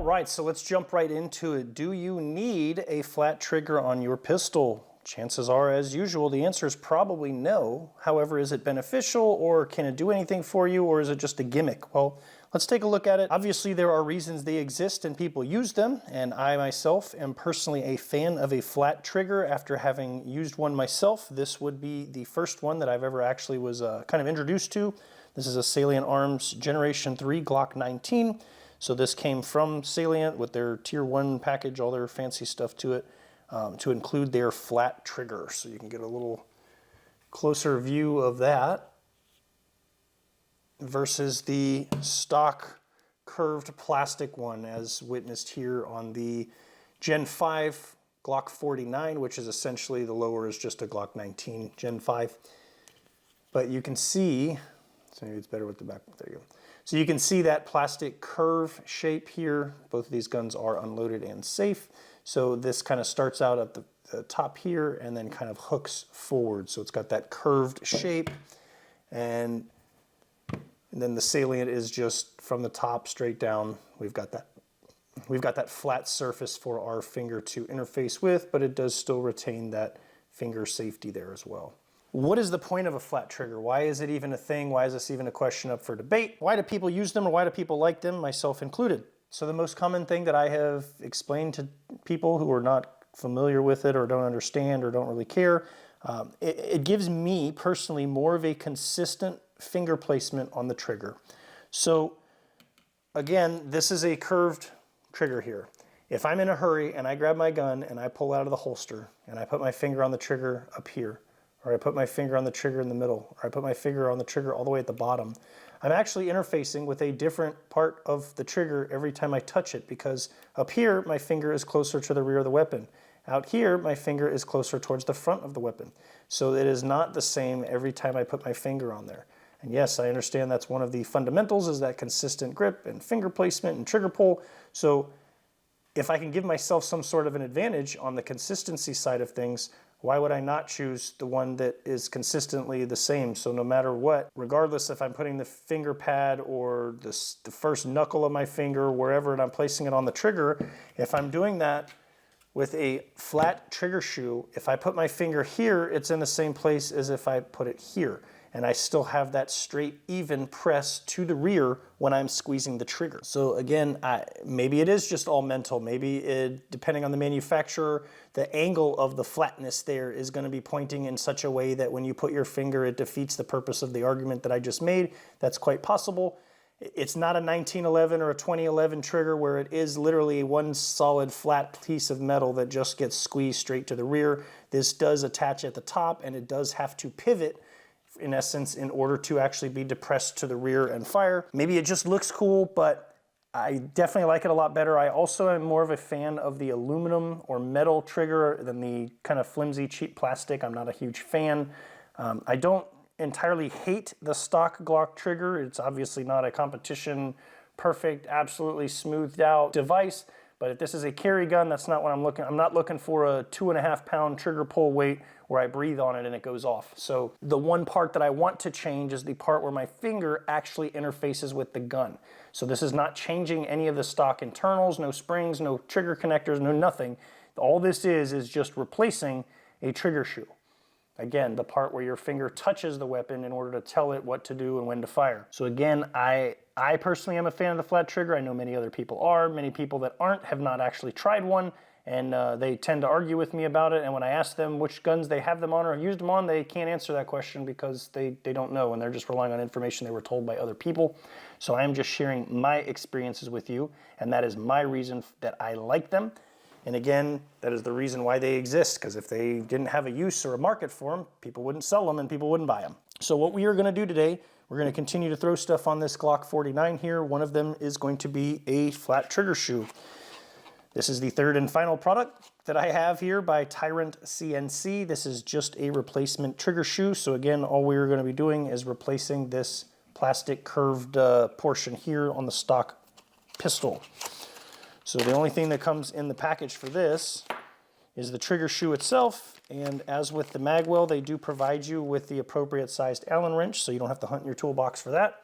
All right, so let's jump right into it. Do you need a flat trigger on your pistol? Chances are, as usual, the answer is probably no. However, is it beneficial, or can it do anything for you, or is it just a gimmick? Well, let's take a look at it. Obviously, there are reasons they exist and people use them, and I myself am personally a fan of a flat trigger after having used one myself. This would be the first one that I've ever actually was kind of introduced to. This is a Salient Arms Generation 3 Glock 19. So this came from Salient with their Tier 1 package, all their fancy stuff to it, to include their flat trigger. So you can get a little closer view of that versus the stock curved plastic one as witnessed here on the Gen 5 Glock 49, which is essentially the lower is just a Glock 19 Gen 5. But you can see, so maybe it's better with the back, there you go. So you can see that plastic curve shape here. Both of these guns are unloaded and safe. So this kind of starts out at the top here and then kind of hooks forward. So it's got that curved shape, and then the Salient is just from the top straight down. We've got that flat surface for our finger to interface with, but it does still retain that finger safety there as well. What is the point of a flat trigger? Why is it even a thing? Why is this even a question up for debate? Why do people use them, or why do people like them, myself included? So the most common thing that I have explained to people who are not familiar with it or don't understand or don't really care, it gives me personally more of a consistent finger placement on the trigger. So again, this is a curved trigger here. If I'm in a hurry and I grab my gun and I pull out of the holster and I put my finger on the trigger up here, or I put my finger on the trigger in the middle, or I put my finger on the trigger all the way at the bottom, I'm actually interfacing with a different part of the trigger every time I touch it, because up here, my finger is closer to the rear of the weapon. Out here, my finger is closer towards the front of the weapon. So it is not the same every time I put my finger on there. And yes, I understand that's one of the fundamentals, is that consistent grip and finger placement and trigger pull. So if I can give myself some sort of an advantage on the consistency side of things, why would I not choose the one that is consistently the same? So no matter what, regardless if I'm putting the finger pad or the first knuckle of my finger, wherever, and I'm placing it on the trigger, if I'm doing that with a flat trigger shoe, if I put my finger here, it's in the same place as if I put it here. And I still have that straight, even press to the rear when I'm squeezing the trigger. So again, maybe it is just all mental. Maybe depending on the manufacturer, the angle of the flatness there is going to be pointing in such a way that when you put your finger, it defeats the purpose of the argument that I just made. That's quite possible. It's not a 1911 or a 2011 trigger where it is literally one solid flat piece of metal that just gets squeezed straight to the rear. This does attach at the top, and it does have to pivot in essence in order to actually be depressed to the rear and fire. Maybe it just looks cool, but I definitely like it a lot better. I also am more of a fan of the aluminum or metal trigger than the kind of flimsy, cheap plastic. I'm not a huge fan. I don't entirely hate the stock Glock trigger. It's obviously not a competition, perfect, absolutely smoothed out device. But if this is a carry gun, that's not what I'm looking. I'm not looking for a 2.5 pound trigger pull weight where I breathe on it and it goes off. So the one part that I want to change is the part where my finger actually interfaces with the gun. So this is not changing any of the stock internals, no springs, no trigger connectors, no nothing. All this is just replacing a trigger shoe. Again, the part where your finger touches the weapon in order to tell it what to do and when to fire. So again, I personally am a fan of the flat trigger. I know many other people are. Many people that aren't have not actually tried one, and they tend to argue with me about it. And when I ask them which guns they have them on or have used them on, they can't answer that question because they don't know, and they're just relying on information they were told by other people. So I am just sharing my experiences with you, and that is my reason that I like them. And again, that is the reason why they exist, because if they didn't have a use or a market for them, people wouldn't sell them and people wouldn't buy them. So what we are going to do today, we're going to continue to throw stuff on this Glock 49 here. One of them is going to be a flat trigger shoe. This is the third and final product that I have here by Tyrant CNC. This is just a replacement trigger shoe. So again, all we're going to be doing is replacing this plastic curved portion here on the stock pistol. So the only thing that comes in the package for this is the trigger shoe itself, and as with the magwell, they do provide you with the appropriate sized Allen wrench, so you don't have to hunt in your toolbox for that.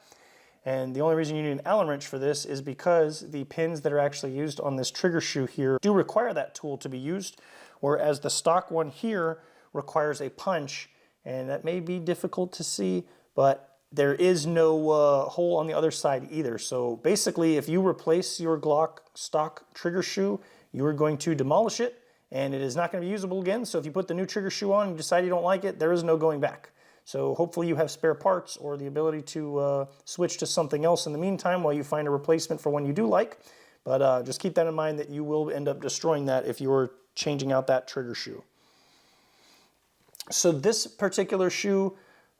And the only reason you need an Allen wrench for this is because the pins that are actually used on this trigger shoe here do require that tool to be used, whereas the stock one here requires a punch, and that may be difficult to see, but there is no hole on the other side either. So basically, if you replace your Glock stock trigger shoe, you are going to demolish it, and it is not going to be usable again. So if you put the new trigger shoe on and you decide you don't like it, there is no going back. So hopefully you have spare parts or the ability to switch to something else in the meantime while you find a replacement for one you do like. But just keep that in mind that you will end up destroying that if you're changing out that trigger shoe. So this particular shoe,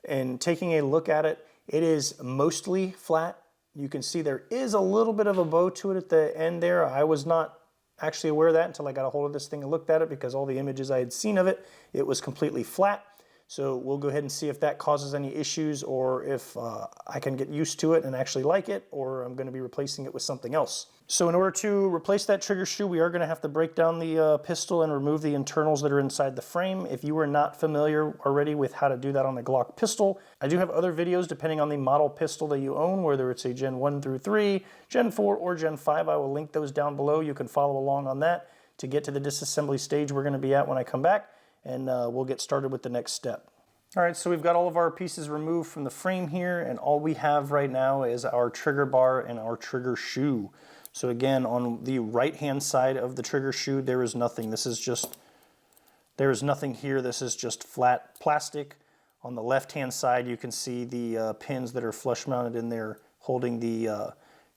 and taking a look at it, it is mostly flat. You can see there is a little bit of a bow to it at the end there. I was not actually aware of that until I got a hold of this thing and looked at it, because all the images I had seen of it, it was completely flat. So we'll go ahead and see if that causes any issues, or if I can get used to it and actually like it, or I'm going to be replacing it with something else. So in order to replace that trigger shoe, we are going to have to break down the pistol and remove the internals that are inside the frame. If you are not familiar already with how to do that on the Glock pistol, I do have other videos depending on the model pistol that you own, whether it's a Gen 1 through 3, Gen 4, or Gen 5. I will link those down below. You can follow along on that to get to the disassembly stage we're going to be at when I come back, and we'll get started with the next step. All right, so we've got all of our pieces removed from the frame here, and all we have right now is our trigger bar and our trigger shoe. So again, on the right-hand side of the trigger shoe, there is nothing. There is nothing here. This is just flat plastic. On the left-hand side, you can see the pins that are flush mounted in there holding the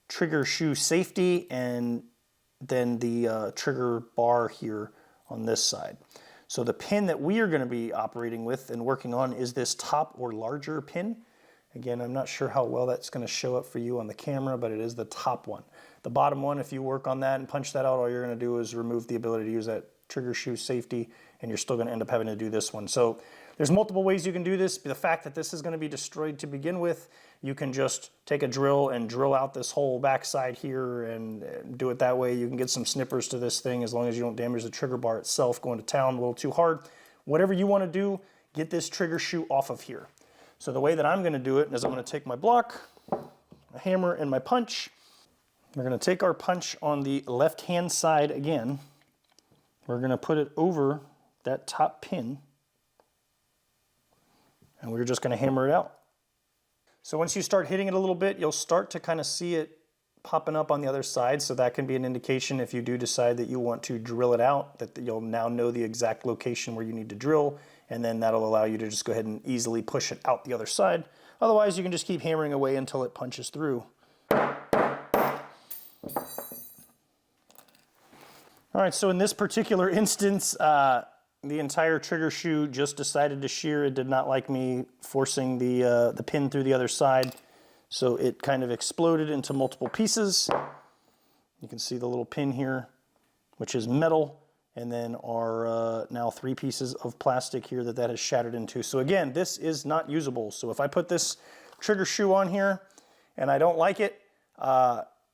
trigger shoe safety, and then the trigger bar here on this side. So the pin that we are going to be operating with and working on is this top or larger pin. Again, I'm not sure how well that's going to show up for you on the camera, but it is the top one. The bottom one, if you work on that and punch that out, all you're going to do is remove the ability to use that trigger shoe safety, and you're still going to end up having to do this one. So there's multiple ways you can do this. The fact that this is going to be destroyed to begin with, you can just take a drill and drill out this whole backside here and do it that way. You can get some snippers to this thing as long as you don't damage the trigger bar itself going to town a little too hard. Whatever you want to do, get this trigger shoe off of here. So the way that I'm going to do it is I'm going to take my block, a hammer, and my punch. We're going to take our punch on the left-hand side again. We're going to put it over that top pin, and we're just going to hammer it out. So once you start hitting it a little bit, you'll start to kind of see it popping up on the other side, so that can be an indication if you do decide that you want to drill it out, that you'll now know the exact location where you need to drill, and then that'll allow you to just go ahead and easily push it out the other side. Otherwise, you can just keep hammering away until it punches through. All right, so in this particular instance, the entire trigger shoe just decided to shear. It did not like me forcing the pin through the other side, so it kind of exploded into multiple pieces. You can see the little pin here, which is metal, and then our now 3 pieces of plastic here that has shattered into. So again, this is not usable. So if I put this trigger shoe on here and I don't like it,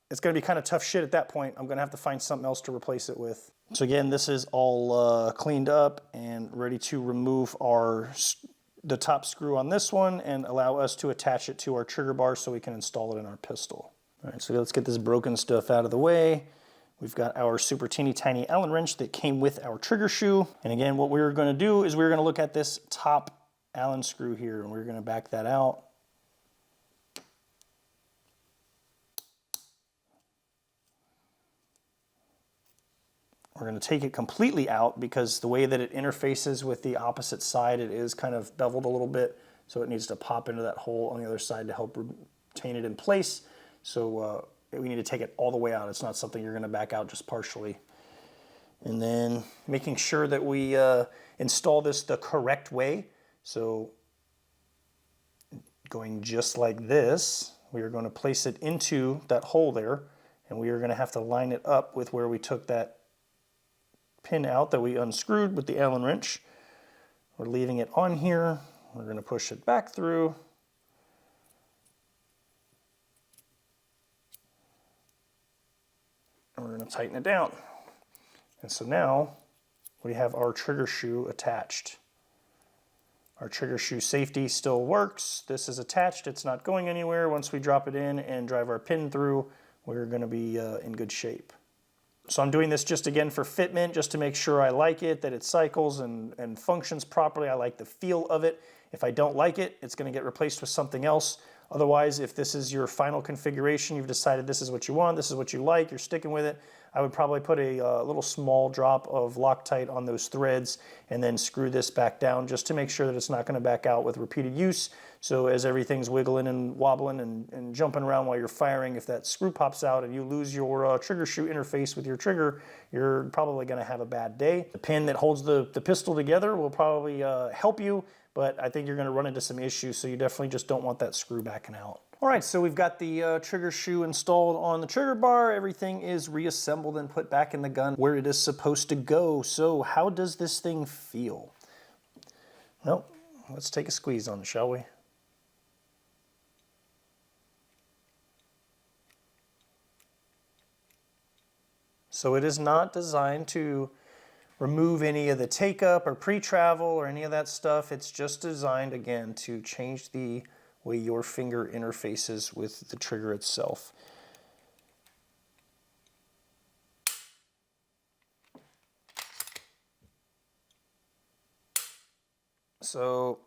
it's going to be kind of tough shit at that point. I'm going to have to find something else to replace it with. So again, this is all cleaned up and ready to remove the top screw on this one and allow us to attach it to our trigger bar so we can install it in our pistol. All right, so let's get this broken stuff out of the way. We've got our super teeny tiny Allen wrench that came with our trigger shoe. And again, what we're going to do is we're going to look at this top Allen screw here, and we're going to back that out. We're going to take it completely out because the way that it interfaces with the opposite side, it is kind of beveled a little bit, so it needs to pop into that hole on the other side to help retain it in place. So we need to take it all the way out. It's not something you're going to back out just partially. And then making sure that we install this the correct way. So going just like this, we are going to place it into that hole there, and we are going to have to line it up with where we took that pin out that we unscrewed with the Allen wrench. We're leaving it on here. We're going to push it back through. And we're going to tighten it down. And so now we have our trigger shoe attached. Our trigger shoe safety still works. This is attached, it's not going anywhere. Once we drop it in and drive our pin through, we're gonna be in good shape. So I'm doing this just again for fitment, just to make sure I like it, that it cycles and functions properly. I like the feel of it. If I don't like it, it's gonna get replaced with something else. Otherwise, if this is your final configuration, you've decided this is what you want, this is what you like, you're sticking with it, I would probably put a little small drop of Loctite on those threads and then screw this back down just to make sure that it's not going to back out with repeated use. So as everything's wiggling and wobbling and jumping around while you're firing, if that screw pops out and you lose your trigger shoe interface with your trigger, you're probably going to have a bad day. The pin that holds the pistol together will probably help you, but I think you're going to run into some issues, so you definitely just don't want that screw backing out. All right, so we've got the trigger shoe installed on the trigger bar. Everything is reassembled and put back in the gun where it is supposed to go. So how does this thing feel? Well, let's take a squeeze on it, shall we? So it is not designed to remove any of the take-up or pre-travel or any of that stuff. It's just designed, again, to change the way your finger interfaces with the trigger itself. So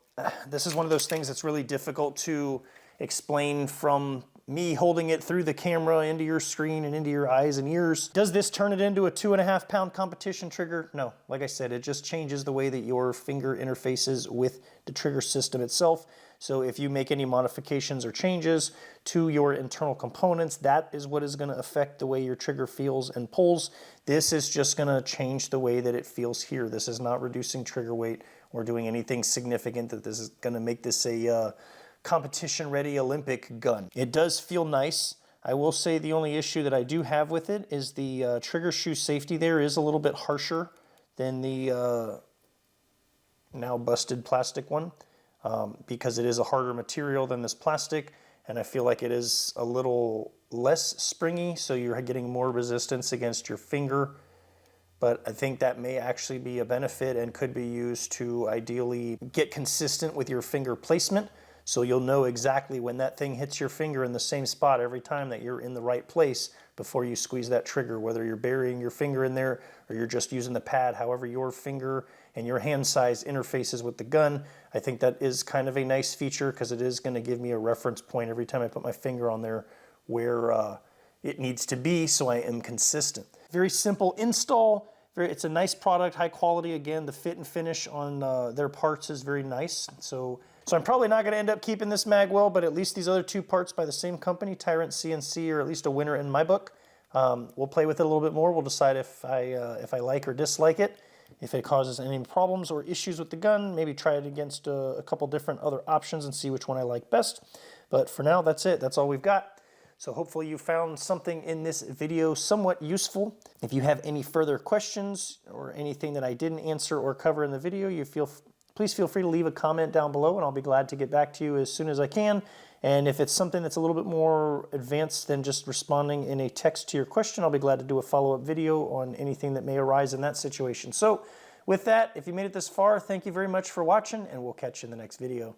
this is one of those things that's really difficult to explain from me holding it through the camera into your screen and into your eyes and ears. Does this turn it into a 2.5 pound competition trigger? No, like I said, it just changes the way that your finger interfaces with the trigger system itself. So if you make any modifications or changes to your internal components, that is what is going to affect the way your trigger feels and pulls. This is just going to change the way that it feels here. This is not reducing trigger weight or doing anything significant that this is going to make this a competition-ready Olympic gun. It does feel nice. I will say the only issue that I do have with it is the trigger shoe safety there is a little bit harsher than the now busted plastic one. Because it is a harder material than this plastic, and I feel like it is a little less springy, so you're getting more resistance against your finger. But I think that may actually be a benefit and could be used to ideally get consistent with your finger placement, so you'll know exactly when that thing hits your finger in the same spot every time, that you're in the right place before you squeeze that trigger, whether you're burying your finger in there or you're just using the pad. However your finger and your hand size interfaces with the gun, I think that is kind of a nice feature, because it is going to give me a reference point every time I put my finger on there where it needs to be, so I am consistent. Very simple install. It's a nice product, high quality. Again, the fit and finish on their parts is very nice. So I'm probably not going to end up keeping this magwell, but at least these other two parts by the same company, Tyrant CNC, are at least a winner in my book. We'll play with it a little bit more. We'll decide if I like or dislike it. If it causes any problems or issues with the gun, maybe try it against a couple different other options and see which one I like best. But for now, that's it. That's all we've got. So hopefully you found something in this video somewhat useful. If you have any further questions or anything that I didn't answer or cover in the video, please feel free to leave a comment down below, and I'll be glad to get back to you as soon as I can. And if it's something that's a little bit more advanced than just responding in a text to your question, I'll be glad to do a follow-up video on anything that may arise in that situation. So with that, if you made it this far, thank you very much for watching, and we'll catch you in the next video.